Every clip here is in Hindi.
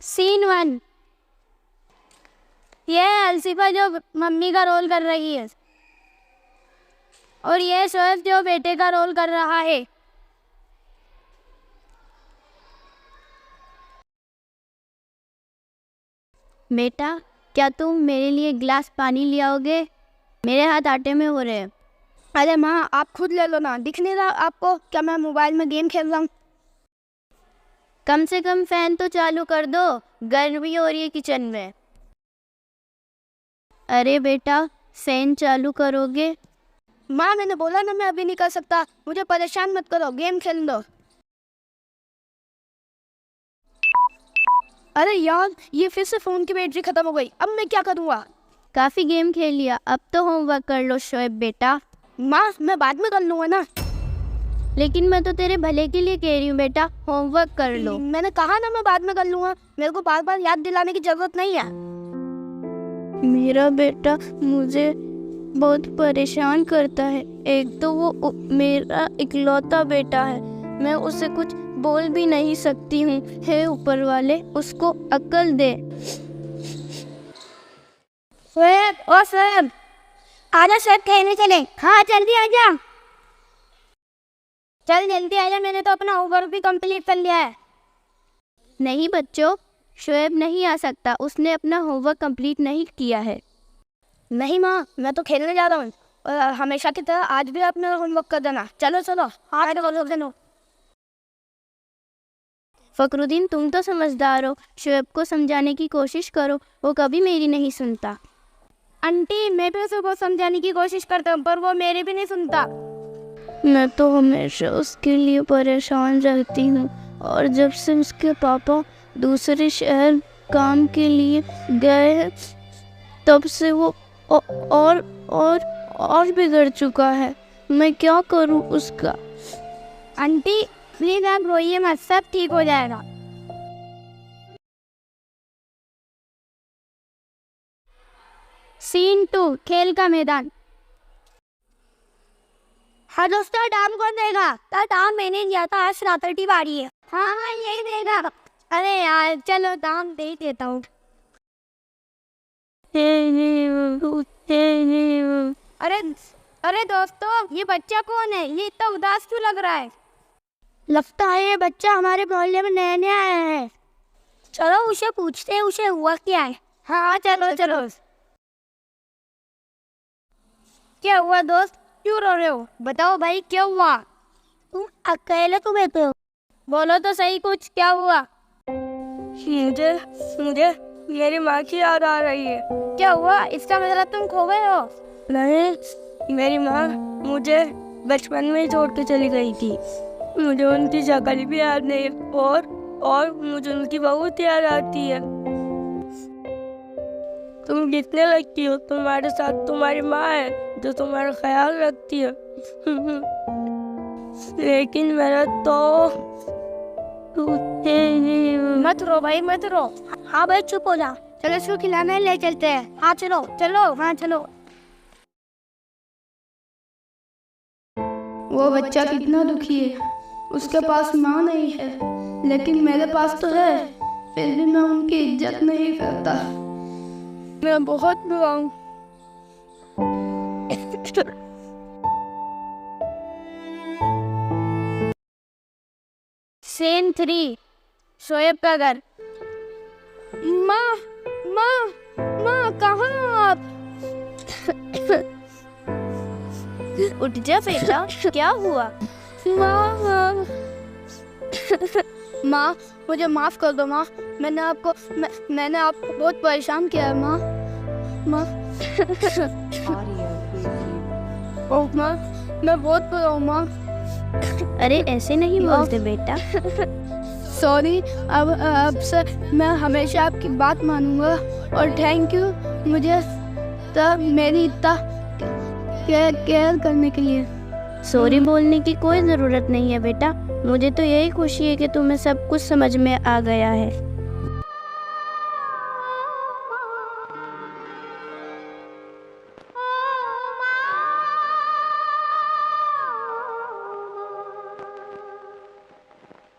सीन 1। ये है अलसीफा जो मम्मी का रोल कर रही है और ये शोएब जो बेटे का रोल कर रहा है। बेटा, क्या तुम मेरे लिए गिलास पानी ले आओगे? मेरे हाथ आटे में हो रहे हैं। अरे माँ, आप खुद ले लो ना। दिख नहीं रहा आपको क्या मैं मोबाइल में गेम खेल रहा हूँ? कम से कम फैन तो चालू कर दो, गर्मी हो रही है किचन में। अरे बेटा, फैन चालू करोगे? माँ, मैंने बोला ना मैं अभी नहीं कर सकता। मुझे परेशान मत करो, गेम खेल दो। अरे यार, ये फिर से फ़ोन की बैटरी ख़त्म हो गई। अब मैं क्या करूँगा? काफ़ी गेम खेल लिया, अब तो होमवर्क कर लो शोएब बेटा। माँ, मैं बाद में कर लूँगा ना। लेकिन मैं तो तेरे भले के लिए कह रही हूँ बेटा, होमवर्क कर लो। मैंने कहा ना मैं बाद में कर लूँगा। मेरे को बार बार याद दिलाने की ज़रूरत नहीं है। मेरा बेटा मुझे बहुत परेशान करता है। एक तो वो मेरा इकलौता बेटा है, मैं उसे कुछ बोल भी नहीं सकती हूँ। हे ऊपर वाले, उसको अक्ल दे। शोएब, ओ शोएब, आजा शोएब, खेलने चले। हाँ, जल्दी आजा। चल जल्दी आजा, मैंने तो अपना होमवर्क भी कंप्लीट कर लिया है। नहीं बच्चों, शोएब नहीं आ सकता, उसने अपना होमवर्क कंप्लीट नहीं किया है। नहीं माँ, मैं तो खेलने जा रहा हूँ और हमेशा की तरह आज भी आप मेरा होमवर्क कर देना। चलो चलो, हाँ कर देना। फकरुद्दीन, तुम तो समझदार हो, शोएब को समझाने की कोशिश करो, वो कभी मेरी नहीं सुनता। आंटी, मैं भी उसे बहुत समझाने की कोशिश करता हूँ पर वो मेरी भी नहीं सुनता। मैं तो हमेशा उसके लिए परेशान रहती हूँ और जब से उसके पापा दूसरे शहर काम के लिए गए हैं तब से वो और बिगड़ चुका है। मैं क्या करूँ उसका? आंटी प्लीज आप रोइए मत, सब ठीक हो जाएगा। सीन 2, खेल का मैदान। हाँ दोस्तों, डाम कौन देगा? दाम मैंने दिया था, आज रात बारी है। हाँ हाँ, यही देगा। अरे यार, चलो दाम दे देता हूँ। अरे अरे दोस्तों, ये बच्चा कौन है? ये इतना उदास क्यों लग रहा है? लगता है ये बच्चा हमारे मोहल्ले में नया नया आया है। चलो उसे पूछते हैं, उसे हुआ क्या है। हाँ चलो चलो। क्या हुआ दोस्त, क्यों रो रहे हो? बताओ भाई, क्या हुआ? तुम अकेले क्यों बैठे हो? बोलो तो सही, कुछ क्या हुआ? मुझे मेरी माँ की याद आ रही है। क्या हुआ? इसका मतलब तुम खो गए हो? नहीं, मेरी माँ मुझे बचपन में ही छोड़ के चली गई थी। मुझे उनकी शक्ल भी याद नहीं और मुझे उनकी बहुत याद आती है। तुम कितने लगती हो, तुम्हारे साथ तुम्हारी माँ है जो तुम्हारा ख्याल रखती है। लेकिन मेरा तो मत रो भाई, मत रो। हाँ भाई, चुप हो जा। चलो इसको खिलाने ले चलते हैं। हाँ चलो चलो, हाँ चलो। वो बच्चा कितना दुखी है, उसके पास माँ नहीं है, लेकिन मेरे पास तो है, फिर भी मैं उनकी इज्जत नहीं करता। मैं बहुत बुरा हूँ। सीन 3, शोएब का घर। माँ माँ माँ, कहाँ हो आप? उठ जा बेटा, क्या हुआ? माँ माँ, मुझे माफ कर दो माँ। मैंने आपको बहुत परेशान किया है माँ। माँ ओह माँ, मैं बहुत बुरा हूँ माँ। अरे ऐसे नहीं बोलते बेटा। सॉरी, अब से मैं हमेशा आपकी बात मानूंगा और थैंक यू मुझे तब मेरी इतना केयर करने के लिए। सॉरी बोलने की कोई ज़रूरत नहीं है बेटा, मुझे तो यही खुशी है कि तुम्हें सब कुछ समझ में आ गया है।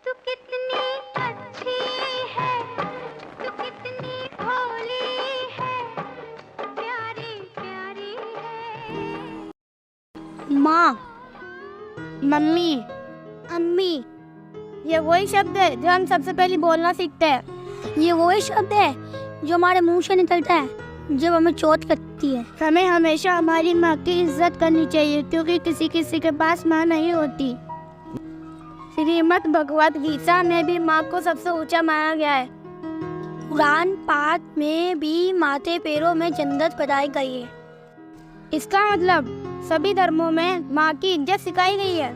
तू कितनी अच्छी है, माँ, मम्मी, अम्मी, ये वही शब्द है जो हम सबसे पहले बोलना सीखते हैं। ये वही शब्द है जो हमारे मुंह से निकलता है जब हमें चोट लगती है। हमें हमेशा हमारी माँ की इज्जत करनी चाहिए, क्योंकि किसी किसी के पास माँ नहीं होती। श्रीमद् भगवत गीता में भी माँ को सबसे ऊंचा माना गया है। कुरान पाक में भी माथे पैरों में जन्नत बताई गई है। इसका मतलब सभी धर्मों में माँ की इज्जत सिखाई गई है।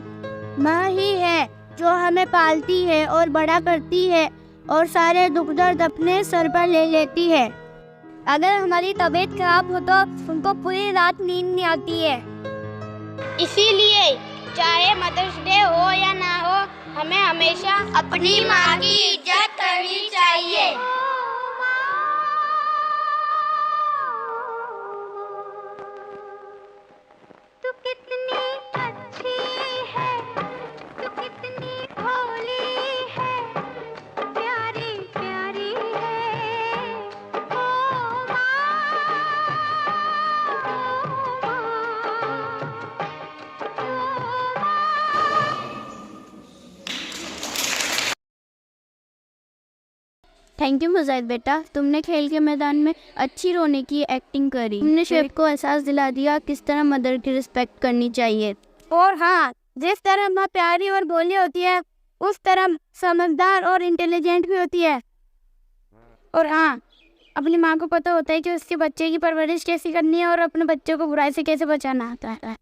माँ ही है जो हमें पालती है और बड़ा करती है और सारे दुख दर्द अपने सर पर ले लेती है। अगर हमारी तबीयत खराब हो तो उनको पूरी रात नींद नहीं आती है। इसीलिए चाहे मदर्स डे हो या ना हो, हमें हमेशा अपनी माँ की इज्जत करनी चाहिए। तू कितनी अच्छी है, तू कितनी भोली है, प्यारी प्यारी है ओ माँ, थैंक यू मुजाहिद बेटा, तुमने खेल के मैदान में अच्छी रोने की एक्टिंग करी। तुमने शेफ को एहसास दिला दिया किस तरह मदर की रिस्पेक्ट करनी चाहिए। और हाँ, जिस तरह माँ प्यारी और भोली होती है, उस तरह समझदार और इंटेलिजेंट भी होती है। और हाँ, अपनी माँ को पता होता है कि उसके बच्चे की परवरिश कैसी करनी है और अपने बच्चे को बुराई से कैसे बचाना आता है।